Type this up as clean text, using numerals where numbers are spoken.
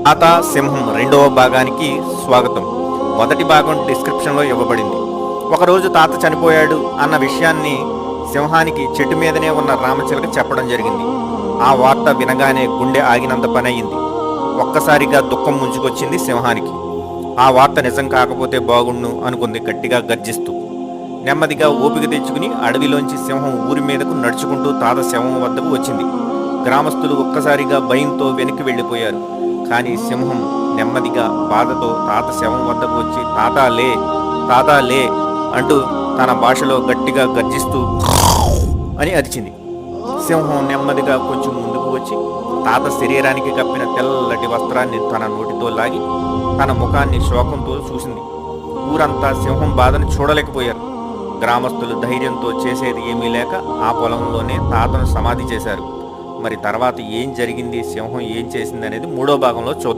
తాత సింహం రెండవ భాగానికి స్వాగతం. మొదటి భాగం డిస్క్రిప్షన్లో ఇవ్వబడింది. ఒకరోజు తాత చనిపోయాడు అన్న విషయాన్ని సింహానికి చెట్టు మీదనే ఉన్న రామచిలక చెప్పడం జరిగింది. ఆ వార్త వినగానే గుండె ఆగినంత పని అయింది. ఒక్కసారిగా దుఃఖం ముంచుకొచ్చింది సింహానికి. ఆ వార్త నిజం కాకపోతే బాగుండు అనుకుంది గట్టిగా గర్జిస్తూ. నెమ్మదిగా ఓపిక తెచ్చుకుని అడవిలోంచి సింహం ఊరి మీదకు నడుచుకుంటూ తాత శవం వద్దకు వచ్చింది. గ్రామస్తులు ఒక్కసారిగా భయంతో వెనక్కి వెళ్ళిపోయారు. కానీ సింహం నెమ్మదిగా బాధతో తాత శవం వద్దకు వచ్చి తాతా లే అంటూ తన భాషలో గట్టిగా గర్జిస్తూ అని అరిచింది. సింహం నెమ్మదిగా కొంచెం ముందుకు వచ్చి తాత శరీరానికి కప్పిన తెల్లటి వస్త్రాన్ని తన నోటితో లాగి తన ముఖాన్ని శోకంతో చూసింది. ఊరంతా సింహం బాధను చూడలేకపోయారు. గ్రామస్తులు ధైర్యంతో చేసేది ఏమీ లేక ఆ పొలంలోనే తాతను సమాధి చేశారు. మరి తర్వాత ఏం జరిగింది, సింహం ఏం చేసింది అనేది మూడో భాగంలో చూద్దాం.